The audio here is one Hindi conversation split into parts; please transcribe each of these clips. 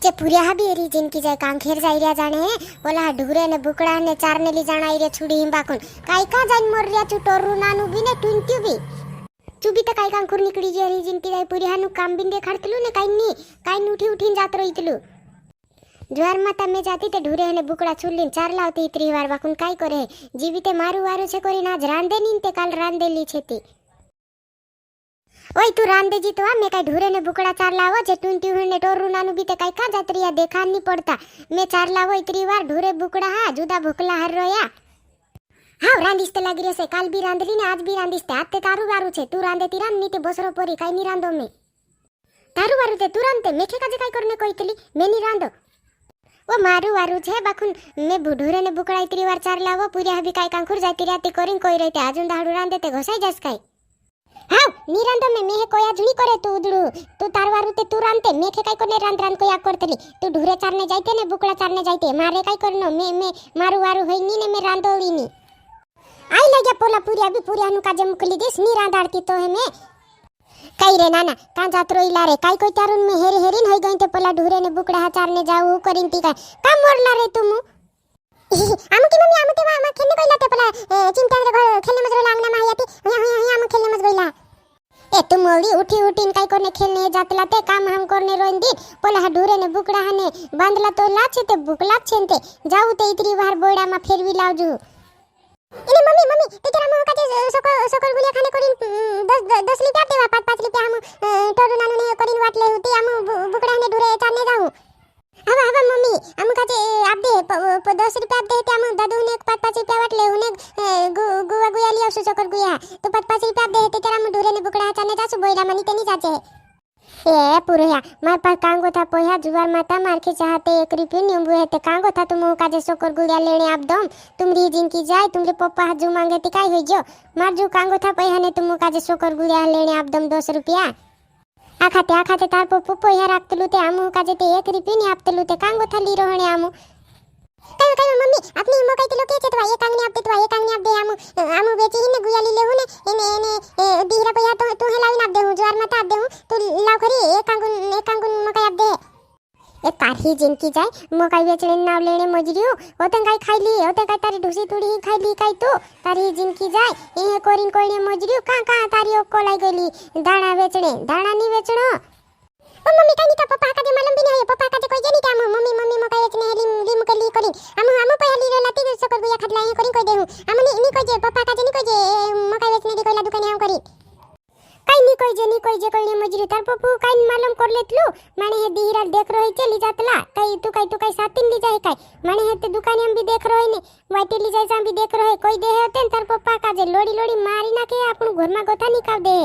जे पुरिया हबी एरी जिनकी जाय कांखेर जाय रिया जाने ओला ढुरे ने बुकड़ा ने चारने ली जाना इरे छुड़ी हिंबाकुन काय का जान मोर रिया छु टोरू नानु बी ने ट्वेंटी बी चुबी त काय कांकुर निकड़ी जे एरी जिनकी जाय पुरिया नु काम बिंदे खड़तलु ने काय उठी उठीन जात रहितलु ज्वार माता में जाती ते ढुरे ने बुकड़ा छुल्लीन चार लावती इतरी वार वाकुन काय करे जीविते मारू वारू छे कोरी आज रांदे नीन ते काल रांदेली छेती ओय तू रांदे जी तो आ मैं काय ढुरे ने बुकड़ा चार लावो जे ट्वेंटी ने टोरू नानु बी ते काय का जातरिया देखा नहीं पड़ता मैं चार लावो इतरी वार ढुरे बुकड़ा हा जुदा भोकला हर रोया हाव रांदिस ते लागी रेसे काल बी रांदली ने आज बी रांदिस ते आते तारू वारू छे तू रांदे ती रांद नी ते बसरो पोरी काय नी रांदो में तारू वारू ते तू रांदते मेखे काजे काय करने कोईतली मैं नी रांदो वो मारू वारू छे बाकुन मैं ढुरे ने बुकड़ा इतरी वार चार लावो पूरी हबी काय कांखुर जाती राती कोरिन कोई रहते आजुन दाडू रांदे ते घोसाई जास काय हाव निरांदो में मेहे कोया जुणी करे तू उदड़ू तू तारवारू ते तू रांदते मेखे काय करने रांद रांद कोया करतली तू ढुरे चारने जायते ने बुकड़ा चारने जायते मारे काय करनो मैं मारू वारू होई नी ने मैं रांदोली नी आई लगे पोला पूरिया भी पूरिया नु काजे मुकली देस नी रांदाड़ती तो है मैं कई रे नाना का जातरो इला रे काय कोई तारुन में हेरी हेरीन होई गई ते पोला ढुरे ने बुकड़ा चारने जाऊ करिन ती काय का मोरला रे तुम आमुकी मम्मी आमुते मा खेलने कोई लाते पोला चिंता रे खेलने मजरो लांगना मा आयाती हुया आम खेलने मज गईला ए तुम मोड़ी उठी उठीन काय कोने खेलने जातला ते काम हम करने रोइन दी पोला ढुरे ने बुकड़ा हने बांधला तो लाछे ते बुकला छेनते जाऊ ते इतरी बार बोड़ा मा फेरवी लावजू इने मम्मी ते तेरा मुंह काजे सोकर गुलिया खाने कोरिन 10 रुपया देवा 5 रुपया हम टोडू नानु ने कोरिन वाटले होती हम बुकड़ा ने ढुरे चारने जाऊ हवा मम्मी हम काजे आप दे 10 रुपया दे ते हम दादू ने 5 रुपया वाटले हुने गुवा गुया लिया सोकर गुया तो 5 रुपया दे ते तेरा ढुरे ने बुकड़ा चारने जासु बोइला मनी ते नी जाचे ए पुरोया मार पास कांगो था पोया जुवार माता मार के चाहते 1 रुपया नींबू है ते कांगो था तुम काजे सोकर गुलिया लेने आप दम तुमरी जिनकी जाए तुमरे पप्पा हाजू मांगे ती काय होई जो मार जो कांगो था पोया ने तुम काजे सोकर गुलिया लेने आप दम 10 रुपया आखाते तार पप्पू पोया राखतलू ते आमू काजे ते 1 रुपया नी आपतलू ते कांगो था ली रोहणे आमू काय मम्मी अपनी मो काय लोके छे तो ये कांगनी आप दे तो ये कांगनी आप दे आमू बेची ने गुया ली लेहु ने एने दीरा को या तो हे लाविन आप दे जुवार माता आप दे तू लाव खरी एक कांगुन मकाई आप दे ए तारही जिनकी जाय मकाई बेचने नाव लेने मजरियो होतन काय खाईली होतन काय तारी ढुसी तुडी खाईली काय तो तारी जिनकी जाय ए कोरिन कोइने मजरियो का तारी ओको लाई गेली दाणा बेचने दाणा नी बेचणो ओ मम्मी काय नी का पप्पा का दे मालूम भी नहीं है पप्पा का दे कोई जनी का मम्मी मकाई बेचने ली मुकली कोरिन हम पहली रे लाती सकर गुया खटला है कोरिन कोई देहु हम नी कोई जे पप्पा का जे नी कोई जे मकाई बेचने दी कोई ला दुकान हम करी काय नी कोई जे कोई मजरी तार पप्पू काय मालूम कर लेतलू माने हे दीरा देख रही चली जातला काय तू काय सातिन ली जाय काय माने हे ते दुकान हम भी देख रही ने वाटी ली जाय हम भी देख रहे कोई दे होते तार पप्पा का जे लोड़ी मारी नाखे आपन घर में गोथा निकाल दे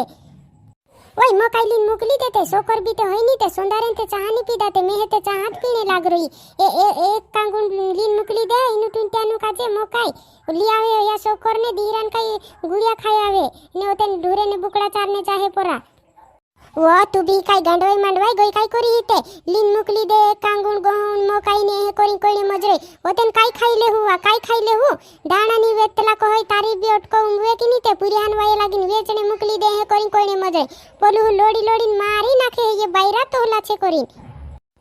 ओय मकाई लीन मुकली देते सोकर भी ते होई नी ते सोंदारेन ते चाहानी पी दाते मैं ते चाहत पीने लाग रही एक कांगुन लीन मुकली दे इनु टुंट्यानु काजे मकाई ली आवे या सोकर ने दीरान काई गुड़िया खाई आवे ने ओतन ढुरे ने बुकड़ा चारने चाहे पोरा वो तू भी काय गंडवाई मंडवाई गई काय करी हिते लीन मुकली दे कांगुन गहन मकाई ने कोरी कोरी मजरे ओतन काय खाईले हु दाणा नी वेतला को होय तारी बी अटको उंगवे की नी ते पुरियान वाये लागिन वेचने मुकली दे कोरी कोरी मजरे पोलु लोड़ी मारी नाखे ये बायरा तोला छे कोरी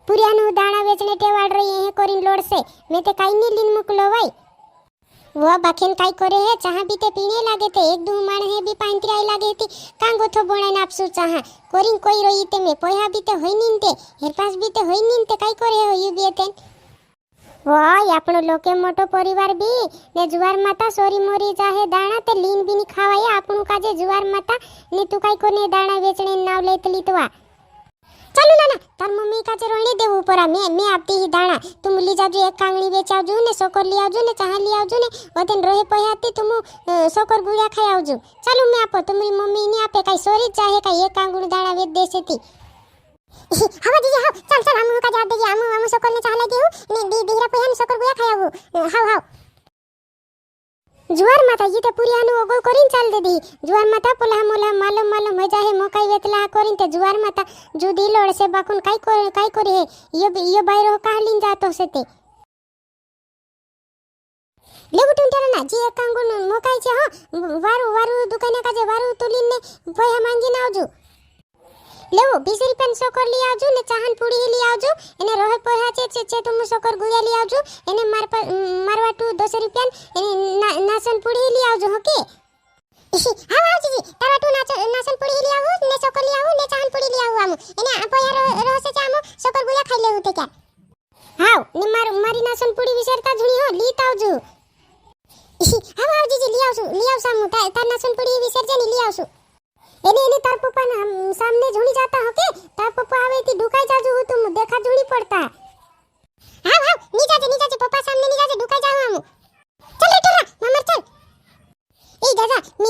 पुरियान दाणा वेचने टेवाड़ रही है कोरी लोड़ से मैं ते काय नी लीन मुकलो वाई वो बखेन काय करे है चाहा भी ते पीने लागे थे एक दो माण है भी पांतरी आई लागे थी कांगो थो बोणे नापसु चाहा कोरिन कोई रोई ते में पोया भी ते होई नींते हेर पास भी ते होई नींते काय करे हो यू बेतेन वाय आपनो लोके मोटो परिवार भी ने जुवार माता सोरी मोरी चाहे दाणा ते लीन भी नी खावाय आपनु काजे जुवार माता ने तू काय कोने दाणा वेचणे नाव लेतली तोवा चलो नाना तार मम्मी काजे रोने देवू परा मैं आपती ही दाणा तुम ली जाजू एक कांगणी बेचावजू ने सोकर ली आवजू ने चाहा ली आवजू ने वतन रोहे पयाती तुम सोकर गुड़िया खाई आवजू चलो मैं आपो तुम्हारी मम्मी ने आपे काई सोरी चाहे काई एक कांगणी दाणा वेच देसे थी हवा दीजिए हां चल हम का जा दीजिए हम सोकर ने चाहा लगी हूं ने दीरा पयान सोकर गुड़िया खाई आवू हां जुवार माता ये ते पुरियानु ओगो करिन चाल दे दी जुवार माता पोला मालूम हो जाए मकाई वेतला करिन ते जुवार माता जुदी लोड़ से बाकुन काय करे है यो बायरो कालिन जातो से ते लेबु टुंटेरा ना जी एक कांगुन मकाई छे हां वारू दुकाने काजे वारू तुलिन ने पोया मांगी ना आवजू લેવો 20 રૂપિયા સોકર લઈ આવજો ને ચાહન પૂડી લઈ આવજો એને રોહે પોહા છે તુમ સોકર ગુયા લઈ આવજો એને મારવાટુ 10 રૂપિયા એને નાસન પૂડી લઈ આવજો ઓકે હા આવજી તારાટુ નાસન પૂડી લઈ આવો ને સોકર લઈ આવો ને ચાહન પૂડી લઈ આવો આમુ એને પોયા રોહસે ચામો સોકર ગુયા ખાઈ લેવું તે ક્યાં હાવ ને મારી નાસન પૂડી વિસરતા જણી હો લીત આવજો હા આવજી લઈ આવશું આમુ તાર નાસન પૂડી વિસરજે ને લઈ આવશું એને તાર પપ્પા ના સામને જોડી જાતા હકે તાર પપ્પા આવે તી ડુકાઈ જાજુ હું તું દેખા જોડી પડતા હા નીચે પપ્પા સામને ની જાજે ડુકાઈ જાવ આમુ ચલ ટોરા મમર ચલ એ દાદા મે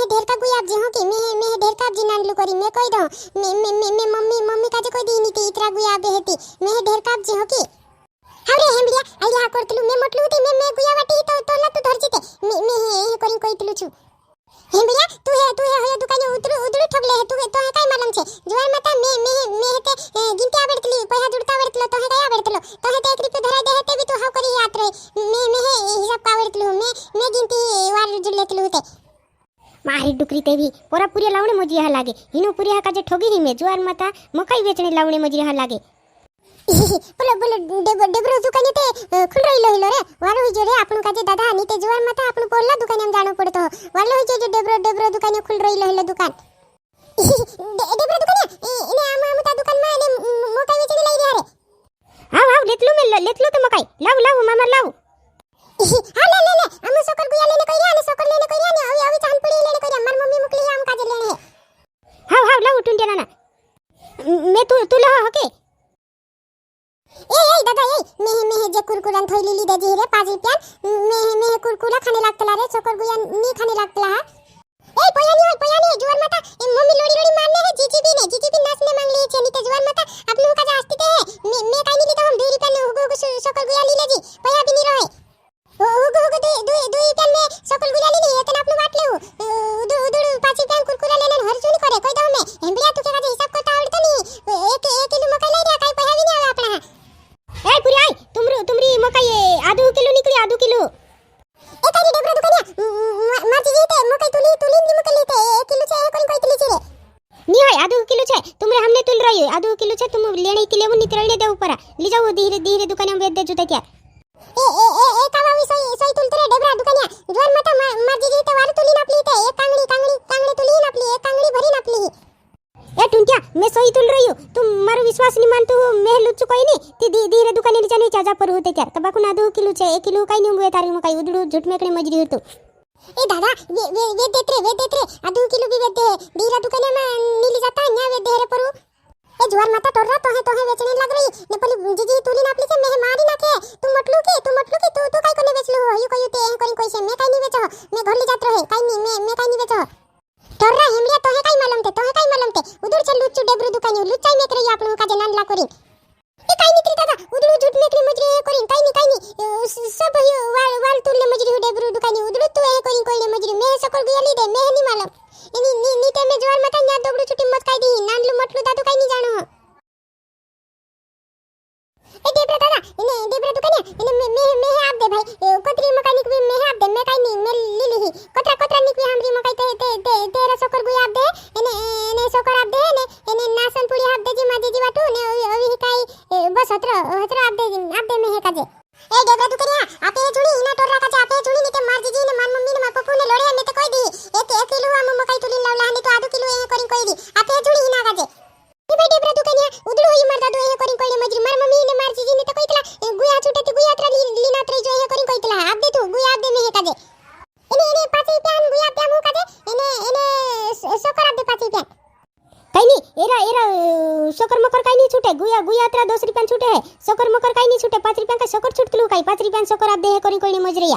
ઢેર કા ગુઈ આપજે હકે મે ઢેર કા આપજી નાનલું કરી મે કહી દઉં મે મમ્મી કાજે કોઈ દી ની ઈતરા ગુઈ આપે હતી મે ઢેર કા આપજે હકે હવે હેમરિયા આલિયા કરતલું મે મોટલું હતી મે ગુયા વાટી તો ન તું ધરજી તે મે એ કરી કોઈતલું છું હેમરિયા તું હે દુકાને ઉદડું ઠગલે હે તું તો હે કાઈ માલમ છે જોર માતા મે તે ગિનતી આવડતલી પૈસા જુડતા આવડતલો તો હે કાઈ આવડતલો તો હે તે 1 રૂપિયો ધરાઈ દે હે તે બી તું હાવ કરી યાદ રહે મે હિસાબ આવડતલું મે ગિનતી વાર જુડલેતલું તે મારી ડુકરી તેવી પોરા પુરિયા લાવણે મોજી હા લાગે હિનો પુરિયા કાજે ઠોગી રી મે જોર માતા મકાઈ વેચણી લાવણે મોજી હા લાગે બોલો ડેબ્રો દુકાને તે ખુલ રહીલો હિલો રે વાલો હી જો રે આપણું કાજે દાદા ની તે જોર માતા આપણું પોલા દુકાને આમ જાણો પડતો વાલો હી જો ડેબ્રો દુકાને ખુલ રહીલો હિલો દુકાન ડેબ્રો દુકાને એને આમ તા દુકાનમાં એને મોકાઈ વેચણી લઈ રહ્યા રે હાવ લેતલું તો મકાઈ લાવ મામા લાવ હા લે આમ સોકર ગુયા લેને કઈ રહ્યા ને સોકર લેને કઈ રહ્યા ને હવે ચાંદ પડી લેને કઈ રહ્યા માર મમ્મી મોકલી આમ કાજે લેને હાવ લાવ ટુંડિયા નાના મે તું લા હકે ए दादा मे जे कुरकुरान थोई लीली दे जी रे 5 रुपया मे कुरकुरा खाने लागतला रे सोकर गुया नी खाने लागतला ए पोयानी जुवान माता ए मम्मी लोड़ी मारने है जीजीबी नाचने मांग ली छे नी ते जुवान माता आपनु का जा हस्ती ते मे काई नी लीधा हम 2 रुपया ने हुगु सोकर गुया ली लेजी पोया भी नी रहे हुगु 2 रुपया में सोकर गुया ली नी तने आपनु वाट लेऊ उदुड़ 5 रुपया कुरकुरा लेने हरजू नी करे कोई दो में हेमरिया तू के का हिसाब करता आवड़तो नी एक किलो मकाई लई रिया काई पोया भी नी आवे आपणा ए पुरी आई तुमरी मकाई आधो किलो निकली आधो किलो ए तारी डेब्रा दुकानिया माची जीते मकाई तुली नी मकाई लेते 1 किलो छे कोई तुली छे नी होय आधो किलो छे तुमरे हमने तुल रही आधो किलो छे तुम लेणी ती लेवू नी तरळे दे ऊपर ली जाओ धीरे दुकाने में बेच दे जुते क्या ए कावावी सोई तुल तरे डेब्रा दुकानिया जोर माता माची जीते वार तुली नापली ते एक कांगड़ी तुली नापली एक कांगड़ी भरी नापली ए टुंटिया मैं सोई तुल रही हूं तुम मारो विश्वास नहीं मानतो मैं लुच्चू कोई नहीं ती धीरे दुकाने नीचे नहीं चाजा पर होते क्या तबाकू ना 2 किलो छे 1 किलो काई नहीं हुए तारी मकाई उदड़ू झूठ में कने मजरी होतो ए दादा वे देत्रे आधो किलो भी वेदे धीरे दुकाने में नीली जाता न्या वेदे रे परू ए जुवान माता टोरा तो है बेचने लग रही ने पली जीजी तुली नापली से मैं मारी ना के तू मटलू की तू काई कोने बेचलू हो यू कोई ते कोई कोई से मैं काई नहीं बेचो मैं घर ले जात रहे काई नहीं मैं काई नहीं बेचो टोरा हेमरिया तो है काई मालूम ते उधर चल लुच्चू डेब्रू दुकानी लुच्चाई में करे आपन का जनान ला करी ए काई नहीं दादा उधर झूठ में करे मजरी करी काई नहीं सब वाल तुले मजरी डेब्रू दुकानी उधर तू ए करी कोई मजरी मैं सकल गया ली दे मैं नहीं मालूम नी ते में जोर मत न्या दोबड़ू छुट्टी मत काई दी नानलू मटलू दादू काई नहीं जानो ए डेब्रा दादा इने डेब्रा दुकानिया इने मैं आप दे भाई कतरी मकानिक भी मैं आप दे मैं काई नहीं मैं ली ली कतरा निकवी हमरी मकाई ते तेरा सोकर गुया आप दे એને સોકર આપ દે ને એને નાસન પૂરી આપ દેજી માજીજી વાટુ ને અવી કાઈ બસ હતરો આપ દે મે હે કાજે એ ડેબ્રા દુકનિયા આપે જોડી ઇના ટોરા કાજે આપે જોડી ને તે મારજીજી ને માર મમ્મી ને માર પપ્પુ ને લોડે મે તે કોઈ દી એક કિલો આમ મકાઈ તુલી લાવલા ને તો આધો કિલો એ કરી કોઈ દી આપે જોડી ઇના કાજે એ બે ડેબ્રા દુકનિયા ઉદડો હોઈ માર દાદુ એ કરી કોઈ મજરી માર મમ્મી ને મારજીજી ને તે કોઈ તલા ગુયા છૂટેતી ગુયા ત્રા લીના ત્રી જો એ કરી કોઈ તલા આપ દે તું ગુયા આપ દે મે હે કાજે એને 5 રૂપિયા ગુયા આપ દે મુ કાજે એને સોકર આપ દે 5 રૂપિયા कई नहीं एरा शक्कर मकर कई नहीं छूटे गुया तेरा 10 रुपया छूटे है शक्कर मकर कई नहीं छूटे 5 रुपया का शक्कर छूट किलो कई 5 रुपया शक्कर आप दे है कोई मजरिया